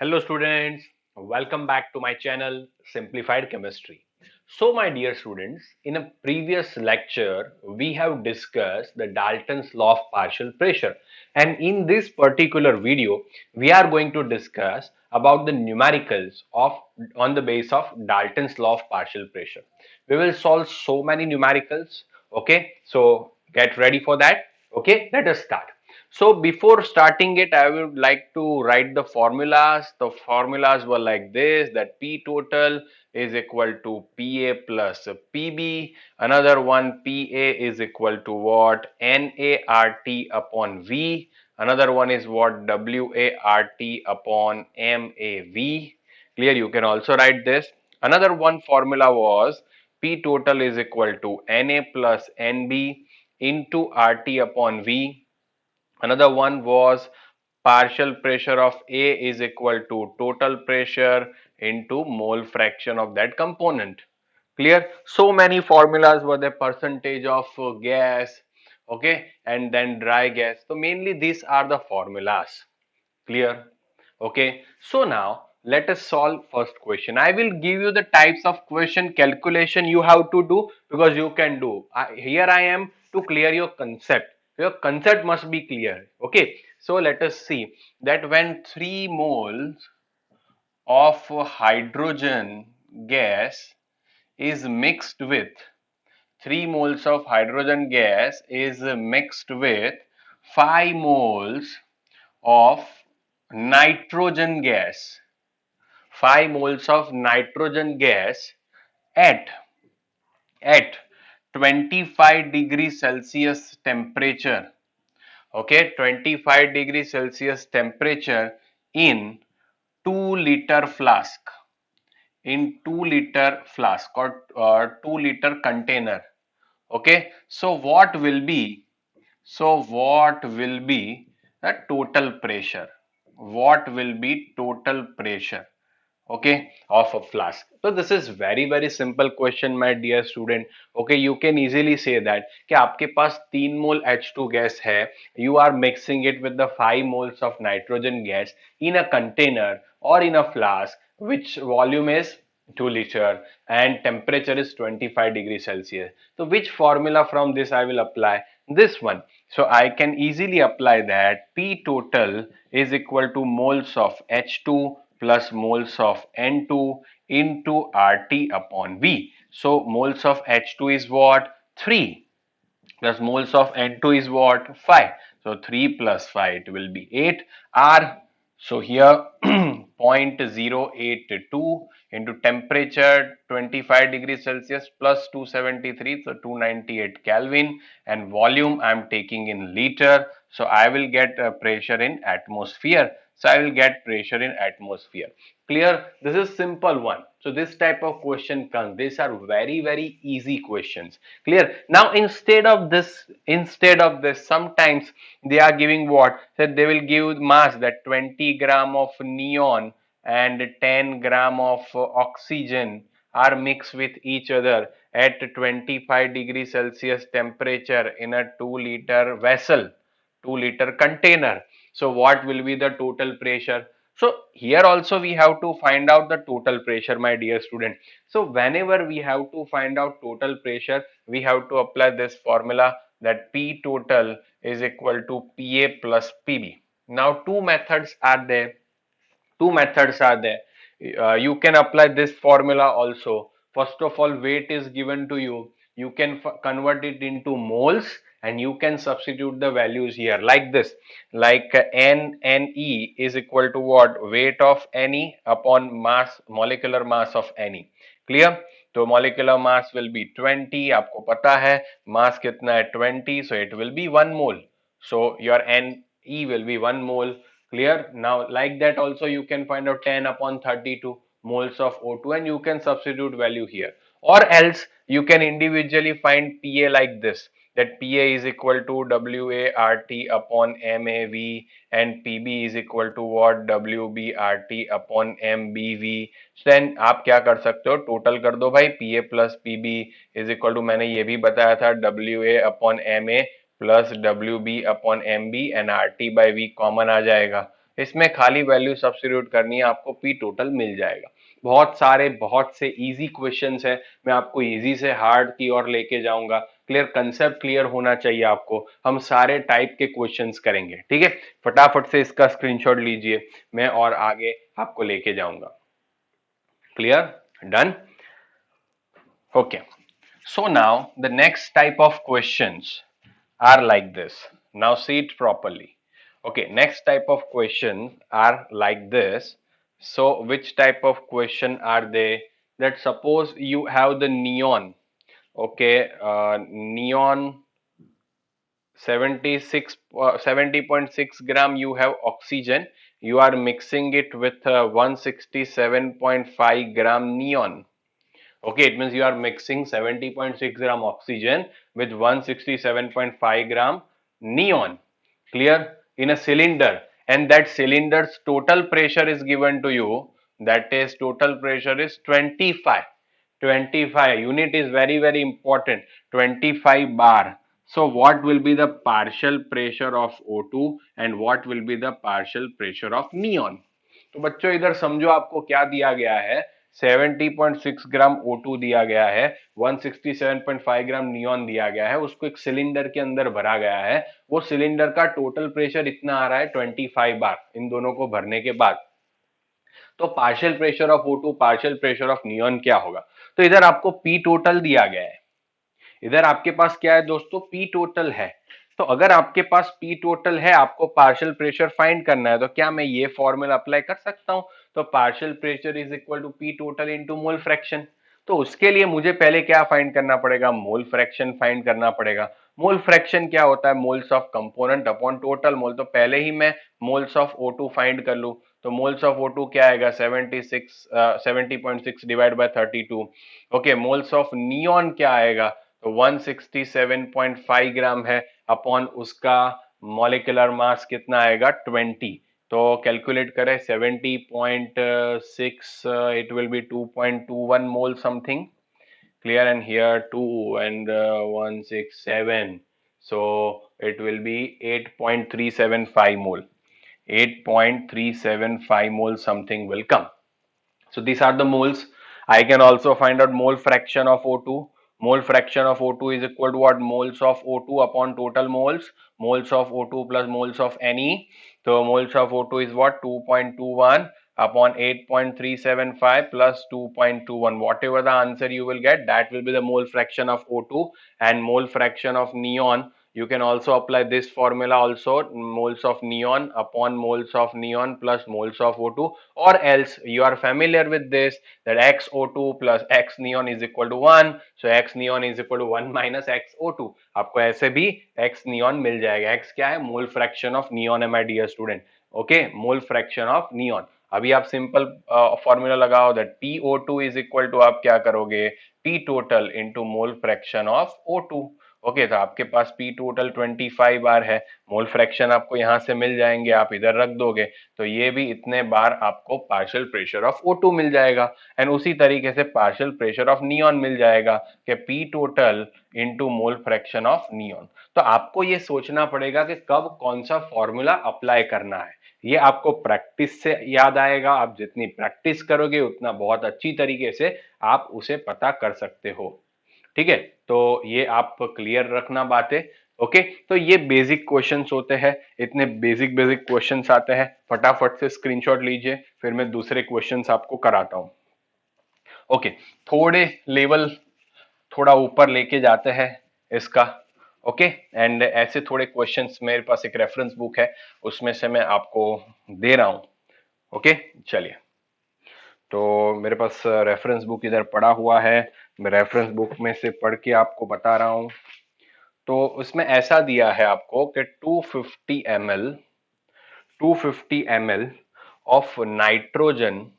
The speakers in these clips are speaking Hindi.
Hello students, welcome back to my channel Simplified Chemistry. So my dear students, in a previous lecture we have discussed the Dalton's law of partial pressure, and in this particular video we are going to discuss about the numericals of on the base of Dalton's law of partial pressure. We will solve so many numericals. Okay, so get ready for that. Okay, let us start. So before starting it, I would like to write the formulas. The formulas were like this, that P total is equal to PA plus PB. Another one, PA is equal to what? NART upon V. Another one is what? WART upon MAV. Clear? You can also write this. Another one formula was P total is equal to Na plus Nb into RT upon V. Another one was partial pressure of A is equal to total pressure into mole fraction of that component. Clear? So many formulas were the percentage of gas, okay, and then dry gas. So mainly these are the formulas. Clear? Okay. So now let us solve first question. I will give you the types of question calculation you have to do because you can do. Here I am to clear your concept. Your concept must be clear. Okay. So let us see that when 3 moles of hydrogen gas is mixed with 3 moles of hydrogen gas is mixed with 5 moles of nitrogen gas, 5 moles of nitrogen gas at at 25 degrees Celsius temperature. Okay, 25 degrees Celsius temperature in 2-liter flask, in 2-liter flask or 2-liter container. Okay, so what will be the total pressure? What will be total pressure? Okay, of a flask. So this is very simple question, my dear student. Okay, you can easily say that कि आपके पास 3 मोल H2 gas है, you are mixing it with the 5 moles of nitrogen gas in a container or in a flask which volume is 2 liter and temperature is 25 degrees Celsius. So which formula from this I will apply? This one. So I can easily apply that P total is equal to moles of H2 plus moles of N2 into RT upon V. So moles of H2 is what? 3 plus moles of N2 is what? 5. So 3 plus 5 it will be 8 R. So here 0.082 into temperature 25 degrees Celsius plus 273, so 298 Kelvin, and volume I am taking in liter. So I will get pressure in atmosphere. So I will get pressure in atmosphere. Clear? This is simple one. So this type of question comes. These are very easy questions. Clear? Now instead of this, sometimes they are giving what? So they will give mass, that 20 gram of neon and 10 gram of oxygen are mixed with each other at 25 degrees Celsius temperature in a 2-liter vessel, 2-liter container. So what will be the total pressure? So here also we have to find out the total pressure, my dear student. So whenever we have to find out total pressure, we have to apply this formula, that P total is equal to PA plus PB. Now two methods are there. You can apply this formula also. First of all, weight is given to you. You can convert it into moles and you can substitute the values here like this. Like NE is equal to what? Weight of Ne upon mass, molecular mass of Ne. Clear? तो molecular mass will be 20. आपको पता है mass कितना है? 20. So it will be 1 mole. So your Ne will be 1 mole. Clear? Now like that also you can find out 10 upon 32 moles of O2 and you can substitute value here. Or else you can individually find Pa like this, that Pa is equal to WART upon MAV and PB is equal to what? WBRT upon MBV. So then आप क्या कर सकते हो? टोटल कर दो भाई. Pa plus PB is equal to, मैंने ये भी बताया था, WA upon MA plus W B upon M B and R T by V common आ जाएगा. इसमें खाली वैल्यू सब्स्टिट्यूट करनी है, आपको पी टोटल मिल जाएगा। बहुत से इजी क्वेश्चंस है, मैं आपको इजी से हार्ड की ओर लेके जाऊंगा। क्लियर, कंसेप्ट क्लियर होना चाहिए आपको। हम सारे टाइप के क्वेश्चंस करेंगे, ठीक है। फटाफट से इसका स्क्रीनशॉट लीजिए, मैं और आगे आपको लेके जाऊंगा। Clear, done, okay. So now the next type of questions are like this. Now see it properly. Okay, next type of questions are like this. So which type of question are they? That suppose you have the neon. Okay, neon 70.6 gram, you have oxygen, you are mixing it with 167.5 gram neon. Okay, it means you are mixing 70.6 gram oxygen with 167.5 gram neon. Clear? In a cylinder, and that cylinder's total pressure is given to you. That is, total pressure is 25. 25 unit is very important. 25 bar. So what will be the partial pressure of O2 and what will be the partial pressure of neon? तो बच्चों इधर समझो आपको क्या दिया गया है। 70.6 ग्राम O2 दिया गया है, 167.5 ग्राम नियॉन दिया गया है, उसको एक सिलेंडर के अंदर भरा गया है। वो सिलेंडर का टोटल प्रेशर इतना आ रहा है 25 बार, इन दोनों को भरने के बाद। तो partial pressure of O2, partial pressure of neon क्या होगा? तो इधर आपको पी टोटल दिया गया है, इधर आपके पास क्या है दोस्तों, पी टोटल है। तो अगर आपके पास पी टोटल है, आपको पार्शियल प्रेशर फाइंड करना है, तो क्या मैं ये फॉर्मूला अप्लाई कर सकता हूं? तो partial pressure is equal to P total into mole fraction. तो उसके लिए मुझे पहले क्या फाइंड करना पड़ेगा? मोल फ्रैक्शन फाइंड करना पड़ेगा। मोल फ्रैक्शन क्या होता है? Moles of component upon total mole. तो पहले ही मैं मोल्स ऑफ O2 फाइंड कर लूं, तो मोल्स ऑफ O2 क्या आएगा? 70.6 divide by 32। Okay, moles of neon क्या आएगा? तो 167.5 ग्राम है, अपॉन उसका मॉलिक्यूलर मास कितना आएगा? 20। तो कैलकुलेट करें, 70.6, it will be 2.21 mole something. Clear, and here 2 and 167, so it will be 8.375 mole. 8.375 mole something will come. So these are the moles. I can also find out mole fraction of O2. Mole fraction of O2 is equal to what? Moles of O2 upon total moles. Moles of O2 plus moles of Ne. So moles of O2 is what? 2.21 upon 8.375 plus 2.21. Whatever the answer you will get, that will be the mole fraction of O2. And mole fraction of neon, you can also apply this formula also, moles of neon upon moles of neon plus moles of O2, or else you are familiar with this, that XO2 plus X neon is equal to 1, so X neon is equal to 1 minus XO2. आपको ऐसे भी X neon मिल जाएगा। X क्या है? मोल फ्रैक्शन ऑफ नियॉन है my dear student. Okay, mole fraction of neon. अभी आप सिंपल फॉर्मूला लगाओ, that PO2 is equal to, आप क्या करोगे? P total into mole fraction of O2। Okay, तो आपके पास पी टोटल 25 बार है, मोल फ्रैक्शन आपको यहां से मिल जाएंगे, आप इधर रख दोगे, तो ये भी इतने बार आपको पार्शियल प्रेशर ऑफ O2 मिल जाएगा। एंड उसी तरीके से पार्शियल प्रेशर ऑफ नियॉन मिल जाएगा कि P total into mole fraction of neon. तो आपको ये सोचना पड़ेगा कि कब कौन सा फॉर्मूला अप्लाई करना है। ये आपको प्रैक्टिस से याद आएगा, आप जितनी प्रैक्टिस करोगे उतना बहुत अच्छी तरीके से आप उसे पता कर सकते हो। ठीक है, तो ये आप क्लियर रखना बातें। ओके, तो ये बेसिक क्वेश्चंस होते हैं, इतने बेसिक क्वेश्चंस आते हैं। फटाफट से स्क्रीनशॉट लीजिए, फिर मैं दूसरे क्वेश्चंस आपको कराता हूं। ओके, थोड़े लेवल थोड़ा ऊपर लेके जाते हैं इसका। ओके, एंड ऐसे थोड़े क्वेश्चंस, मेरे पास एक रेफरेंस बुक है, उसमें से मैं आपको दे रहा हूं। ओके, चलिए, तो मेरे पास रेफरेंस बुक इधर पड़ा हुआ है, मैं रेफरेंस बुक में से पढ़ के आपको बता रहा हूं। तो उसमें ऐसा दिया है आपको कि 250 ml of nitrogen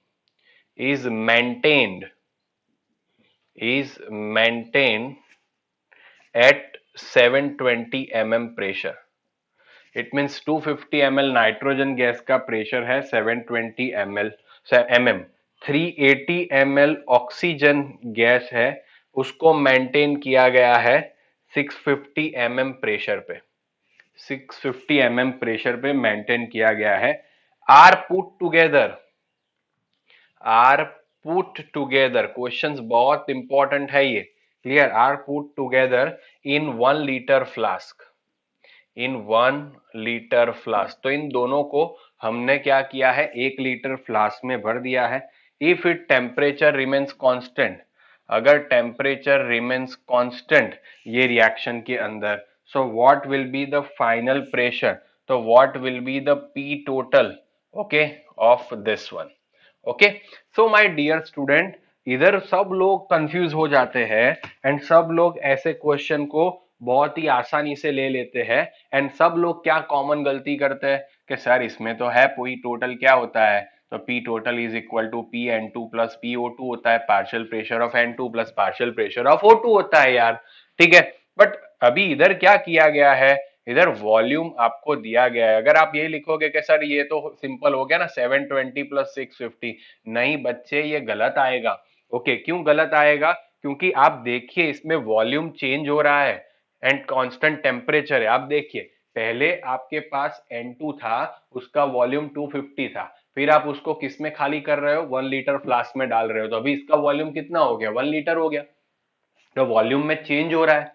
is maintained at 720 mm pressure. It means 250 ml nitrogen gas का प्रेशर है 720 mm। 380 ml ऑक्सीजन गैस है, उसको मेंटेन किया गया है 650 mm प्रेशर पे। 650 mm प्रेशर पे मेंटेन किया गया है। Are put together, are put together, questions बहुत इंपॉर्टेंट है ये, clear, are put together in 1 litre flask, in 1 litre flask, तो इन दोनों को हमने क्या किया है, 1 लीटर फ्लास्क में भर दिया है। If it temperature remains constant, अगर टेम्परेचर रिमेन्स कांस्टेंट ये रिएक्शन के अंदर, so what will be the final pressure, तो what will be the P total, okay, of this one. Okay, so my dear student, इधर सब लोग कंफ्यूज हो जाते हैं एंड सब लोग ऐसे क्वेश्चन को बहुत ही आसानी से ले लेते हैं एंड सब लोग क्या कॉमन गलती करते हैं कि सर इसमें तो है पी टोटल क्या होता है, तो P total is equal to P N two plus P O two होता है, partial pressure of N two plus partial pressure of O two होता है यार, ठीक है। बट अभी इधर क्या किया गया है, इधर वॉल्यूम आपको दिया गया है, अगर आप ये लिखोगे कि सर ये तो सिंपल हो गया ना 720 प्लस 650, नहीं बच्चे ये गलत आएगा। ओके, क्यों गलत आएगा, क्योंकि आप देखिए इसमें वॉल्यूम चेंज हो रहा है एंड कांस्टेंट टेम्परेचर है। आप देखिए पहले आपके पास N2 था, उसका वॉल्यूम 250 था, फिर आप उसको किस में खाली कर रहे हो, 1 लीटर फ्लास्क में डाल रहे हो, तो अभी इसका वॉल्यूम कितना हो गया, 1 लीटर हो गया, तो वॉल्यूम में चेंज हो रहा है।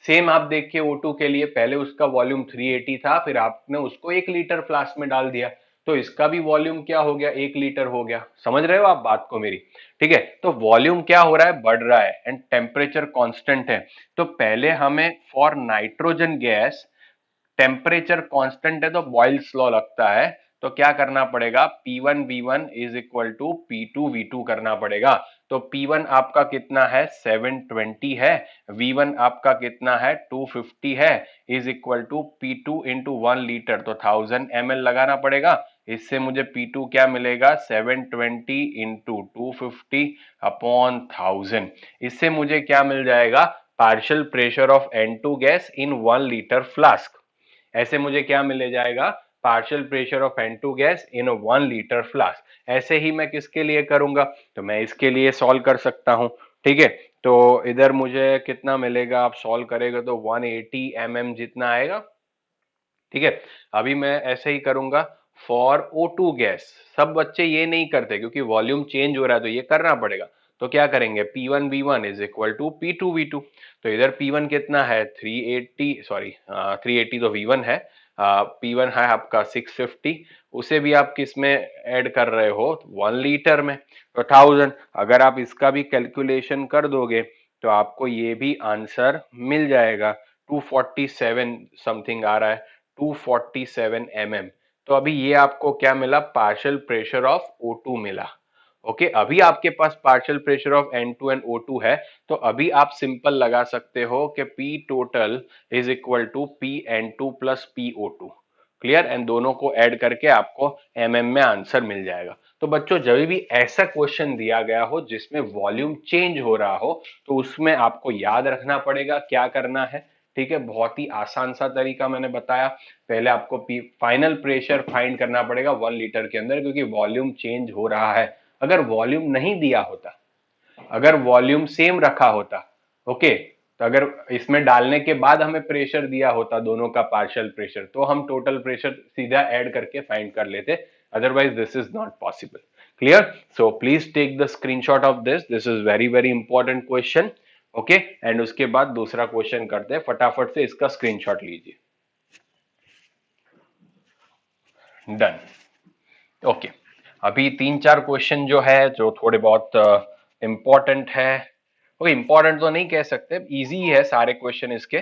सेम आप देखिए O2 के लिए, पहले उसका वॉल्यूम 380 था, फिर आपने उसको 1 लीटर फ्लास्क में डाल दिया, तो इसका भी वॉल्यूम क्या हो गया, 1 लीटर हो गया। समझ रहे हो आप बात को मेरी, ठीक है। तो वॉल्यूम क्या हो रहा है, बढ़ रहा है एंड टेम्परेचर कांस्टेंट है। तो पहले हमें for nitrogen gas temperature constant है तो बॉयल्स लॉ लगता है, तो क्या करना पड़ेगा, P1 V1 is equal to P2 V2 करना पड़ेगा। तो P1 आपका कितना है 720 है, V1 आपका कितना है 250 है, is equal to P2 into 1 litre, तो 1000 ml लगाना पड़ेगा। इससे मुझे P2 क्या मिलेगा, 720 इंटू 250 अपॉन 1000, इससे मुझे क्या मिल जाएगा, partial pressure of N2 gas in 1 litre flask. ऐसे मुझे क्या मिल जाएगा, partial pressure of N2 gas in 1 litre flask. ऐसे ही मैं किसके लिए करूंगा, तो मैं इसके लिए सॉल्व कर सकता हूं, ठीक है। तो इधर मुझे कितना मिलेगा, आप सॉल्व करेगा तो 180 mm जितना आएगा, ठीक है। अभी मैं ऐसे ही करूंगा फॉर O2 गैस, सब बच्चे ये नहीं करते क्योंकि वॉल्यूम चेंज हो रहा है तो ये करना पड़ेगा। तो क्या करेंगे, P1 V1 is equal to P2 V2, तो इधर P1 कितना है 380, सॉरी 380 तो V1 है, P1 है आपका 650, उसे भी आप किस में ऐड कर रहे हो, 1 लीटर में, तो 1000। अगर आप इसका भी कैलकुलेशन कर दोगे तो आपको ये भी आंसर मिल जाएगा, 247 समथिंग आ रहा है, 247 mm। तो अभी ये आपको क्या मिला, पार्शियल प्रेशर ऑफ O2 मिला। ओके, अभी आपके पास partial pressure of N2 and O2 है, तो अभी आप सिंपल लगा सकते हो कि P टोटल is equal to PN2 plus PO2, clear, and दोनों को ऐड करके आपको mm में आंसर मिल जाएगा। तो बच्चों जब भी ऐसा क्वेश्चन दिया गया हो जिसमें वॉल्यूम चेंज हो रहा हो, तो उसमें आपको याद रखना पड़ेगा क्या करना है, ठीक है। बहुत ही आसान सा तरीका मैंने बताया, पहले आपको फाइनल प्रेशर फाइंड करना पड़ेगा 1 लीटर के अंदर, क्योंकि वॉल्यूम चेंज हो रहा है। अगर वॉल्यूम नहीं दिया होता, अगर वॉल्यूम सेम रखा होता, ओके, तो अगर इसमें डालने के बाद हमें प्रेशर दिया होता दोनों का पार्शियल प्रेशर, तो हम टोटल प्रेशर सीधा ऐड करके फाइंड कर लेते, otherwise this is not possible, clear. So please take the screenshot of this is very very important question, okay. And उसके बाद दूसरा क्वेश्चन करते हैं, फटाफट से इसका स्क्रीनशॉट लीजिए, डन, ओके। अभी 3-4 क्वेश्चन जो है जो थोड़े बहुत इंपॉर्टेंट है, ओके, इंपॉर्टेंट तो नहीं कह सकते, इजी है सारे क्वेश्चन इसके,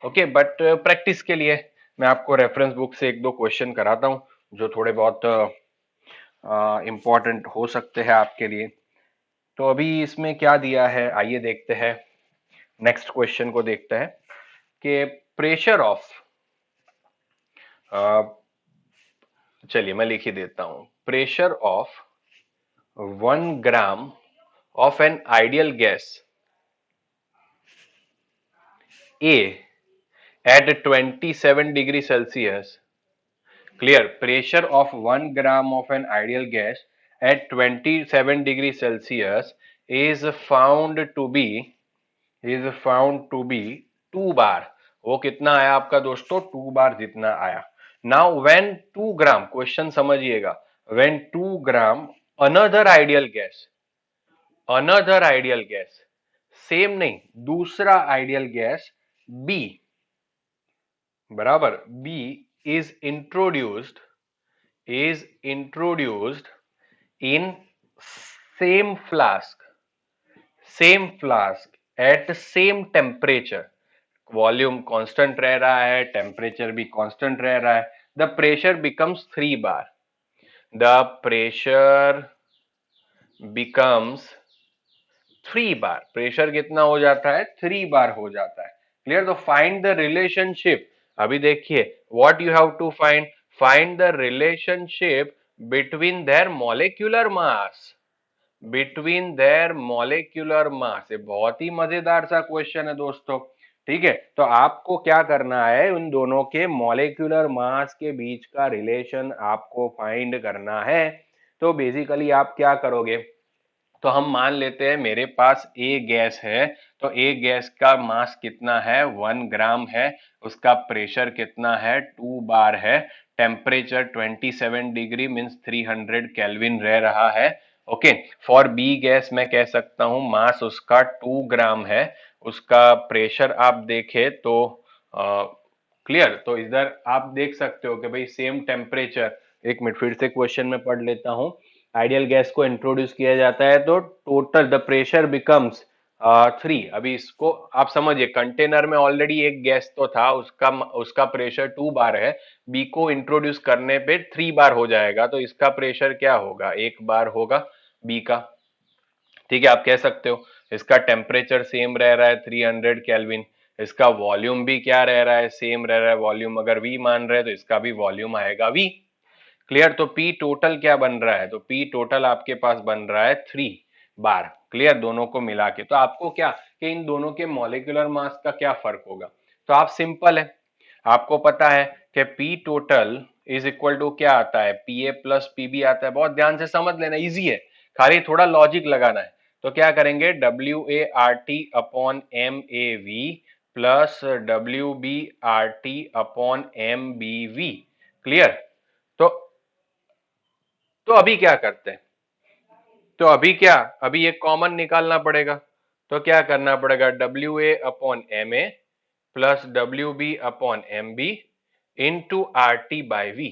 ओके, बट प्रैक्टिस के लिए मैं आपको रेफरेंस बुक से 1-2 क्वेश्चन कराता हूँ जो थोड़े बहुत इंपॉर्टेंट हो सकते हैं आपके लिए। तो अभी इसमें क्या दिया है, आइए देखते हैं, नेक्स्ट क्वेश्चन को देखते हैं कि प्रेशर ऑफ, चलिए मैं लिख ही देता हूं, pressure of 1 gram of an ideal gas A at 27 degree Celsius, clear, pressure of 1 gram of an ideal gas at 27 degree Celsius is found to be, is found to be 2 bar, वो कितना आया आपका दोस्तों, 2 बार जितना आया। नाउ व्हेन 2 ग्राम, क्वेश्चन समझिएगा, when 2 gram another ideal gas, another ideal gas, same नहीं, दूसरा आइडियल गैस बी, बराबर, B is introduced, is introduced in same flask, same flask at same temperature, volume constant रह रहा है, टेम्परेचर भी कांस्टेंट रह रहा है, the pressure becomes 3 bar, the pressure becomes 3 bar, pressure कितना हो जाता है, 3 बार हो जाता है। क्लियर? तो फाइंड द रिलेशनशिप, अभी देखिए what you have to find, find the relationship between their molecular mass, between their molecular mass. ये बहुत ही मजेदार सा क्वेश्चन है दोस्तों, ठीक है। तो आपको क्या करना है, उन दोनों के मॉलिक्यूलर मास के बीच का रिलेशन आपको फाइंड करना है। तो बेसिकली आप क्या करोगे, तो हम मान लेते हैं मेरे पास ए गैस है, तो ए गैस का मास कितना है, 1 ग्राम है, उसका प्रेशर कितना है, 2 बार है, टेम्परेचर 27 डिग्री मीन्स 300 केल्विन रह रहा है। ओके, फॉर बी गैस मैं कह सकता हूं मास उसका 2 ग्राम है, उसका प्रेशर आप देखें तो क्लियर, तो इधर आप देख सकते हो कि भाई सेम टेम्परेचर, एक मिनट फिर से क्वेश्चन में पढ़ लेता हूं, आइडियल गैस को इंट्रोड्यूस किया जाता है तो टोटल द प्रेशर बिकम्स 3। अभी इसको आप समझिए, कंटेनर में ऑलरेडी एक गैस तो था, उसका उसका प्रेशर 2 बार है, बी को इंट्रोड्यूस करने पे 3 बार हो जाएगा, तो इसका प्रेशर क्या होगा, 1 बार होगा बी का, ठीक है। आप कह सकते हो इसका टेम्परेचर सेम रह रहा है 300 केल्विन, इसका वॉल्यूम भी क्या रह रहा है, सेम रह रहा है वॉल्यूम, अगर वी मान रहे हैं तो इसका भी वॉल्यूम आएगा वी। क्लियर? तो पी टोटल क्या बन रहा है, तो पी टोटल आपके पास बन रहा है 3 बार। क्लियर? दोनों को मिला के, तो आपको क्या कि इन दोनों के मॉलिक्यूलर मास का क्या फर्क होगा, तो आप सिंपल है, आपको पता है कि P total is equal to क्या आता है, पी ए प्लस पीबी आता है। बहुत ध्यान से समझ लेना, इजी है, खाली थोड़ा लॉजिक लगाना है। तो क्या करेंगे, W A R T upon M A V plus W B R T upon M B V. Clear? तो अभी क्या करते हैं, तो अभी क्या, अभी ये कॉमन निकालना पड़ेगा, तो क्या करना पड़ेगा, W A upon M A plus W B upon M B into R T by V.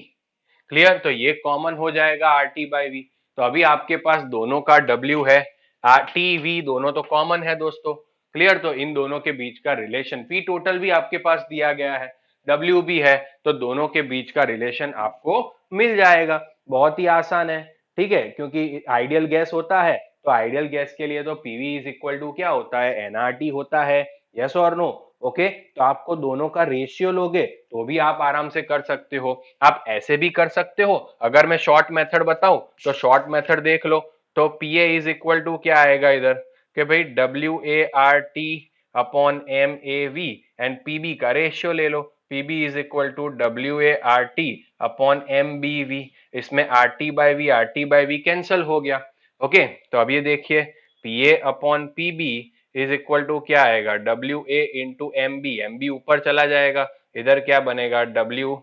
Clear? तो ये कॉमन हो जाएगा आर टी बाई वी, तो अभी आपके पास दोनों का डब्ल्यू है, आर टी वी दोनों तो कॉमन है दोस्तों। क्लियर? तो इन दोनों के बीच का रिलेशन, पी टोटल भी आपके पास दिया गया है, डब्ल्यू भी है, तो दोनों के बीच का रिलेशन आपको मिल जाएगा। बहुत ही आसान है, ठीक है, क्योंकि आइडियल गैस होता है, तो आइडियल गैस के लिए तो पीवी इज इक्वल टू क्या होता है, एनआरटी होता है। यस और नो? ओके, तो आपको दोनों का रेशियो लोगे तो भी आप आराम से कर सकते हो, आप ऐसे भी कर सकते हो। अगर मैं शॉर्ट मेथड बताऊं तो शॉर्ट मेथड देख लो, तो P A is equal to क्या आएगा इधर, कि भाई W A R T upon M A V, and PB का रेशियो ले लो, PB is equal to W A R T upon M B V, इसमें R T by V cancel हो गया। ओके, तो अब ये देखिए, P A upon PB is equal to क्या आएगा, W A into M B ऊपर चला जाएगा, इधर क्या बनेगा, W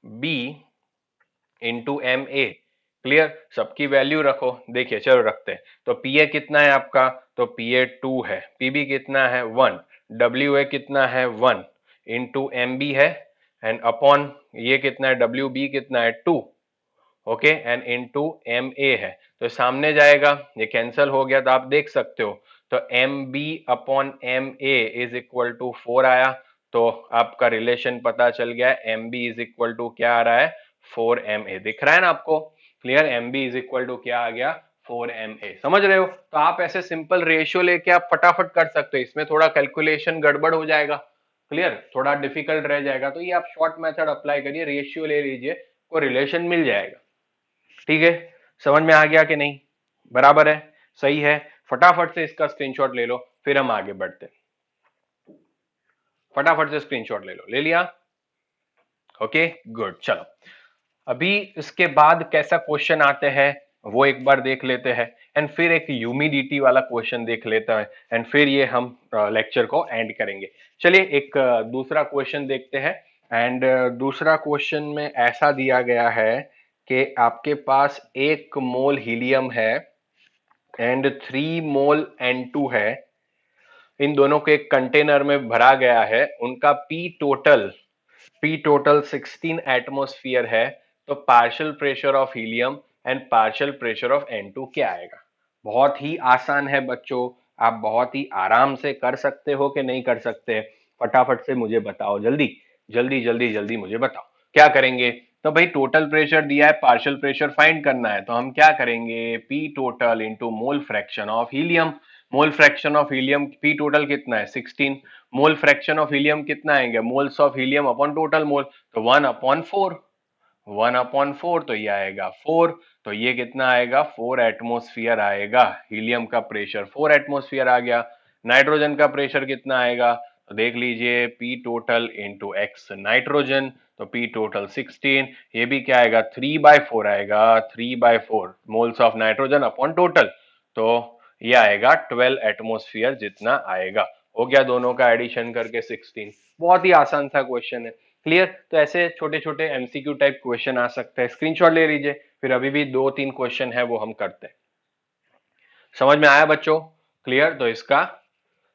B into M A. Clear? सबकी वैल्यू रखो, देखिए चलो रखते हैं, तो पी ए कितना है आपका, तो पी ए 2 है, पीबी कितना है 1, डब्ल्यू ए कितना है 1 इंटू एम बी है, एंड अपॉन ये कितना है, डब्ल्यू बी कितना है 2, okay, and into M A है, तो सामने जाएगा, ये कैंसिल हो गया, तो आप देख सकते हो, तो M B upon M A is equal to 4 आया, तो आपका रिलेशन पता चल गया, M B is equal to क्या आ रहा है, 4 एम ए, दिख रहा है ना आपको? Clear? M B is equal to क्या आ गया, 4 एम ए। समझ रहे हो? तो आप ऐसे सिंपल रेशियो लेके आप फटाफट कर सकते हो, इसमें थोड़ा कैलकुलेशन गड़बड़ हो जाएगा, क्लियर, थोड़ा डिफिकल्ट रह जाएगा, तो ये आप शॉर्ट मेथड अप्लाई करिए, रेशियो ले लीजिए, को रिलेशन मिल जाएगा। ठीक है, समझ में आ गया कि नहीं? बराबर है, सही है, फटाफट से इसका स्क्रीनशॉट ले लो, फिर हम आगे बढ़ते हैं। फटाफट से स्क्रीनशॉट ले लो, ले लिया? ओके गुड, चलो अभी इसके बाद कैसा क्वेश्चन आते हैं वो एक बार देख लेते हैं, एंड फिर एक ह्यूमिडिटी वाला क्वेश्चन देख लेते हैं, एंड फिर ये हम लेक्चर को एंड करेंगे। चलिए एक दूसरा क्वेश्चन देखते हैं, एंड दूसरा क्वेश्चन में ऐसा दिया गया है कि आपके पास 1 मोल हीलियम है एंड 3 मोल N2 है, इन दोनों को एक कंटेनर में भरा गया है, उनका पी टोटल 16 एटमोस्फियर है, तो partial pressure of helium and partial pressure of N2 क्या आएगा। बहुत ही आसान है बच्चों, आप बहुत ही आराम से कर सकते हो कि नहीं कर सकते, फटाफट से मुझे बताओ, जल्दी जल्दी जल्दी जल्दी मुझे बताओ क्या करेंगे। तो भाई टोटल प्रेशर दिया है, पार्शियल प्रेशर फाइंड करना है, तो हम क्या करेंगे, P total into mole fraction of helium. Mole fraction of helium P total कितना है 16, मोल फ्रैक्शन ऑफ हीलियम कितना आएंगे, moles of helium upon total mole, तो 1/4, 1/4 तो ये आएगा 4, तो ये कितना आएगा 4 एटमोस्फियर आएगा, हीलियम का प्रेशर 4 एटमोस्फियर आ गया। नाइट्रोजन का प्रेशर कितना आएगा, तो देख लीजिए P total into x nitrogen, तो पी टोटल 16, ये भी क्या आएगा 3/4 आएगा, 3/4 moles of nitrogen upon total, तो ये आएगा 12 एटमोस्फियर जितना आएगा। हो गया दोनों का एडिशन करके 16। बहुत ही आसान सा क्वेश्चन है, क्लियर। तो ऐसे छोटे छोटे एमसीक्यू टाइप क्वेश्चन आ सकते हैं, स्क्रीनशॉट ले लीजिए, फिर अभी भी 2-3 क्वेश्चन है वो हम करते हैं। समझ में आया बच्चों, क्लियर। तो इसका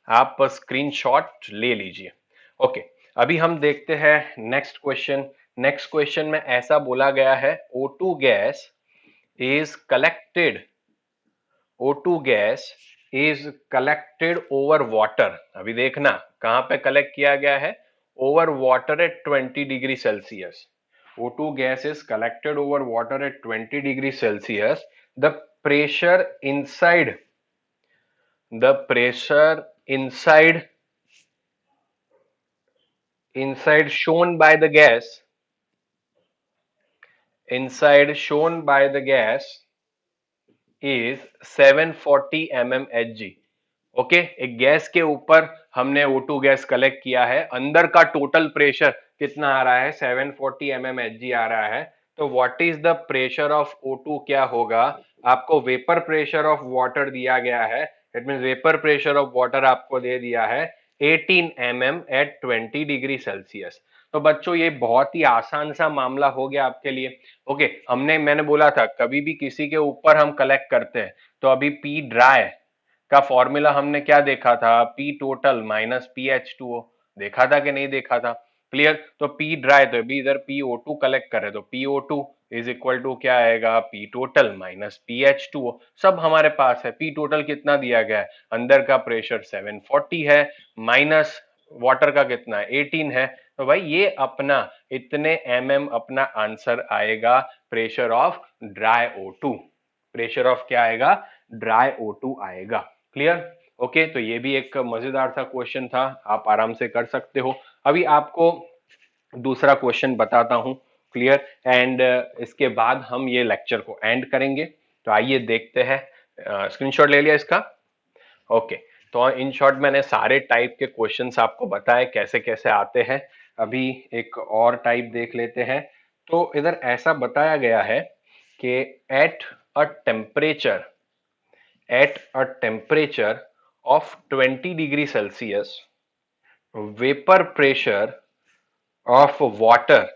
आप स्क्रीनशॉट ले लीजिए। ओके, अभी हम देखते हैं नेक्स्ट क्वेश्चन। नेक्स्ट क्वेश्चन में ऐसा बोला गया है, O2 gas is collected, O2 gas is collected over water. अभी देखना कहां पे कलेक्ट किया गया है, over water at 20 degree Celsius. O2 gas is collected over water at 20 degrees Celsius. The pressure inside, the pressure inside shown by the gas, inside shown by the gas is 740 mmHg। Okay, एक गैस के ऊपर हमने O2 गैस कलेक्ट किया है, अंदर का टोटल प्रेशर कितना आ रहा है 740 mmHg आ रहा है। तो what is the pressure of O2 क्या होगा, आपको वेपर प्रेशर ऑफ वाटर दिया गया है, it mean vapour pressure of water आपको दे दिया है 18 mm एट 20 डिग्री सेल्सियस। तो बच्चों ये बहुत ही आसान सा मामला हो गया आपके लिए। ओके, मैंने बोला था कभी भी किसी के ऊपर हम कलेक्ट करते हैं, तो अभी पी ड्राई का फॉर्मूला हमने क्या देखा था, P total minus P H two O, देखा था कि नहीं देखा था, क्लियर। तो पी ड्राई, तो अभी इधर पी ओ टू कलेक्ट कर रहे, तो P O two is equal to क्या आएगा, P total minus P H two O, सब हमारे पास है। पी टोटल कितना दिया गया है, अंदर का प्रेशर 740 है, माइनस वाटर का कितना है 18 है, तो भाई ये अपना इतने mm अपना आंसर आएगा pressure of dry O2। Pressure of क्या आएगा, ड्राई O2 आएगा, क्लियर। ओके, तो ये भी एक मजेदार सा क्वेश्चन था, आप आराम से कर सकते हो। अभी आपको दूसरा क्वेश्चन बताता हूं, क्लियर, एंड इसके बाद हम ये लेक्चर को एंड करेंगे। तो आइए देखते हैं, स्क्रीनशॉट ले लिया इसका। ओके, तो इन शॉर्ट मैंने सारे टाइप के क्वेश्चंस आपको बताए कैसे कैसे आते हैं। अभी एक और टाइप देख लेते हैं। तो इधर ऐसा बताया गया है कि at a temperature, at a temperature of 20 degree Celsius, vapor pressure of water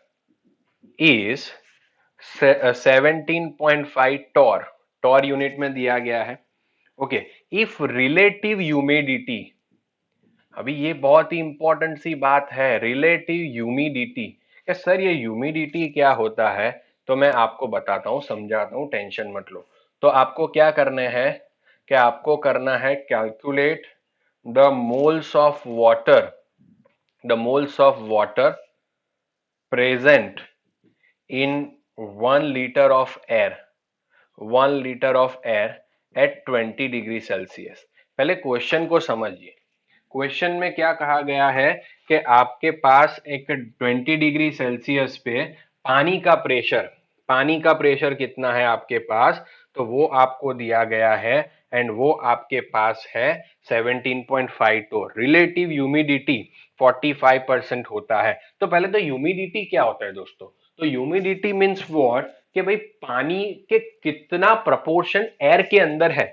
is 17.5 torr, torr unit में दिया गया है। ओके, इफ रिलेटिव ह्यूमिडिटी, अभी ये बहुत ही इंपॉर्टेंट सी बात है, रिलेटिव ह्यूमिडिटी। सर ये ह्यूमिडिटी क्या होता है, तो मैं आपको बताता हूँ, समझाता हूँ, टेंशन मत लो। तो आपको क्या करना है, क्या आपको करना है, calculate the moles of water, the moles of water present in 1 litre of air, 1 litre of air at 20 degree Celsius. पहले क्वेश्चन को समझिए, क्वेश्चन में क्या कहा गया है कि आपके पास एक 20 डिग्री सेल्सियस पे पानी का प्रेशर कितना है आपके पास, तो वो आपको दिया गया है, एंड वो आपके पास है 17.5 टोर। रिलेटिव ह्यूमिडिटी 45% होता है। तो पहले तो ह्यूमिडिटी क्या होता है दोस्तों, तो ह्यूमिडिटी मीन्स व्हाट, कि भाई पानी के कितना प्रपोर्शन एयर के अंदर है,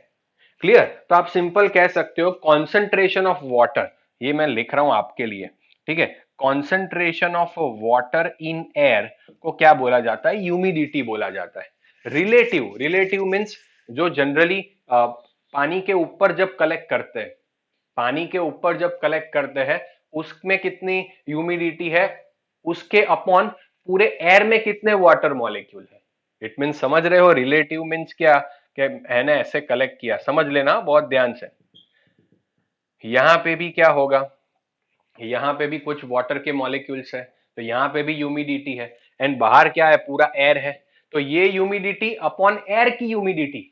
क्लियर। तो आप सिंपल कह सकते हो कॉन्सेंट्रेशन ऑफ वाटर, ये मैं लिख रहा हूं आपके लिए, ठीक है, concentration of water in air को क्या बोला जाता है? ह्यूमिडिटी बोला जाता है। रिलेटिव, रिलेटिव मीन्स जो जनरली पानी के ऊपर जब कलेक्ट करते हैं, पानी के ऊपर जब कलेक्ट करते हैं उसमें कितनी ह्यूमिडिटी है, उसके अपॉन पूरे एयर में कितने वाटर मॉलिक्यूल है। इट मीन्स, समझ रहे हो? रिलेटिव मीन्स क्या, कि मैंने ऐसे कलेक्ट किया, समझ लेना बहुत ध्यान से। यहां पे भी क्या होगा, यहाँ पे भी कुछ वाटर के मॉलिक्यूल्स है, तो यहाँ पे भी ह्यूमिडिटी है, एंड बाहर क्या है, पूरा एयर है। तो ये ह्यूमिडिटी अपॉन एयर की ह्यूमिडिटी,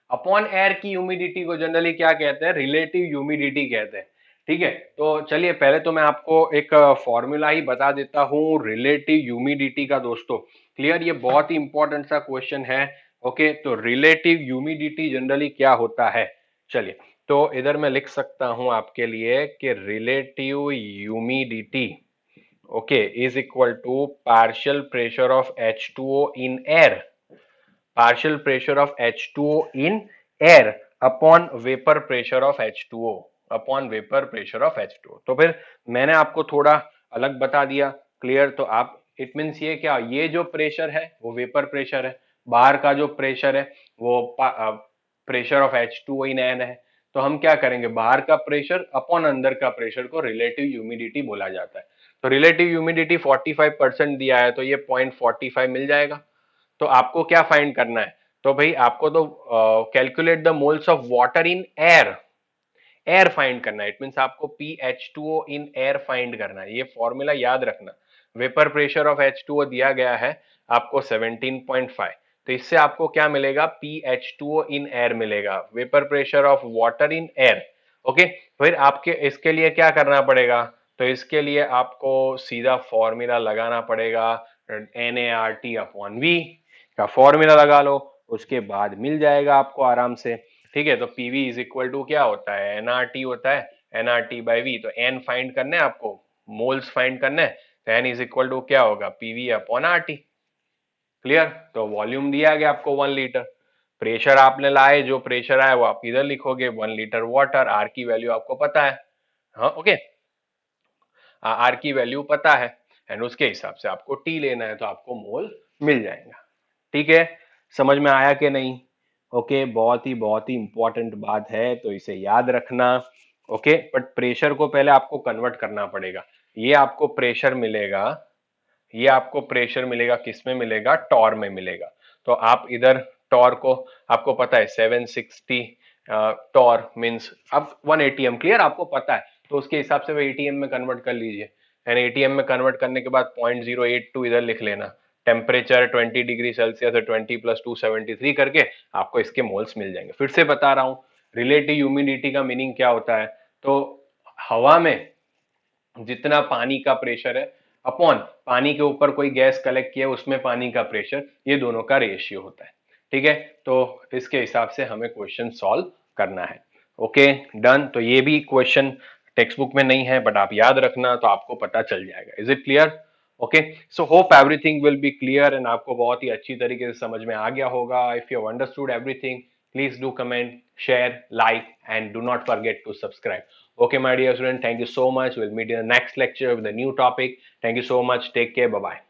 अपॉन एयर की ह्यूमिडिटी को जनरली क्या कहते हैं? रिलेटिव ह्यूमिडिटी कहते हैं। ठीक है, तो चलिए पहले तो मैं आपको एक फॉर्मूला ही बता देता हूँ रिलेटिव ह्यूमिडिटी का दोस्तों। क्लियर? ये बहुत ही इंपॉर्टेंट सा क्वेश्चन है। ओके, तो रिलेटिव ह्यूमिडिटी जनरली क्या होता है? चलिए, तो इधर मैं लिख सकता हूं आपके लिए कि relative humidity, okay, is equal to partial pressure of H2O in air, partial pressure of H2O in air upon vapour pressure of H2O, upon vapour pressure of H2O। तो फिर मैंने आपको थोड़ा अलग बता दिया। क्लियर? तो आप, इट मीन्स ये क्या, ये जो प्रेशर है वो वेपर प्रेशर है, बाहर का जो प्रेशर है वो pressure of H2O in air है। तो हम क्या करेंगे, बाहर का प्रेशर अपॉन अंदर का प्रेशर को रिलेटिव ह्यूमिडिटी बोला जाता है। तो रिलेटिव ह्यूमिडिटी 45% दिया है, तो ये 0.45 मिल जाएगा। तो आपको क्या फाइंड करना है? तो भाई आपको तो calculate the moles of water in air, air find करना है। इट मींस आपको PH2O इन एयर फाइंड करना है। ये फॉर्मूला याद रखना। वेपर प्रेशर ऑफ H2O दिया गया है आपको 17.5, तो इससे आपको क्या मिलेगा? PH2O इन एयर मिलेगा, vapour pressure of water in air. Okay, फिर आपके इसके लिए क्या करना पड़ेगा? तो इसके लिए आपको सीधा फॉर्मूला लगाना पड़ेगा, NaRT अपॉन V का फॉर्मूला लगा लो, उसके बाद मिल जाएगा आपको आराम से। ठीक है, तो पीवी इज इक्वल टू क्या होता है? एनआरटी होता है, एनआरटी बाई वी। तो एन फाइंड करना है आपको, मोल्स फाइंड करना है, तो एन इज इक्वल टू क्या होगा? PV upon RT. क्लियर? तो वॉल्यूम दिया गया आपको 1 लीटर, प्रेशर आपने लाए, जो प्रेशर आया वो आप इधर लिखोगे, 1 लीटर वाटर। आर की वैल्यू आपको पता है, हाँ ओके, आर की वैल्यू पता है, एंड उसके हिसाब से आपको टी लेना है, तो आपको मोल मिल जाएगा। ठीक है, समझ में आया कि नहीं? ओके, बहुत ही इंपॉर्टेंट बात है, तो इसे याद रखना। ओके, बट प्रेशर को पहले आपको कन्वर्ट करना पड़ेगा। ये आपको प्रेशर मिलेगा, ये आपको प्रेशर मिलेगा, किस में मिलेगा? टॉर में मिलेगा। तो आप इधर टॉर को, आपको पता है 760 टॉर मींस अब 1 ATM। क्लियर? आपको पता है, तो उसके हिसाब से वो ATM में कन्वर्ट कर लीजिए, एंड ATM में कन्वर्ट करने के बाद 0.082 इधर लिख लेना। टेम्परेचर 20 डिग्री सेल्सियस है, 20 + 2 73 करके आपको इसके मोल्स मिल जाएंगे। फिर से बता रहा हूं, रिलेटिव ह्यूमिडिटी का मीनिंग क्या होता है? तो हवा में जितना पानी का प्रेशर है अपॉन पानी के ऊपर कोई गैस कलेक्ट किया उसमें पानी का प्रेशर, ये दोनों का रेशियो होता है। ठीक है, तो इसके हिसाब से हमें क्वेश्चन सॉल्व करना है। Okay, done. तो ये भी क्वेश्चन टेक्स्ट बुक में नहीं है, बट आप याद रखना, तो आपको पता चल जाएगा। Is it clear? Okay, so hope everything will be clear, and आपको बहुत ही अच्छी तरीके से समझ में आ गया होगा। If you understood everything, please do comment, share, like, and do not forget to subscribe. Okay, my dear student, thank you so much. We'll meet in the next lecture with a new topic. Thank you so much. Take care. Bye bye.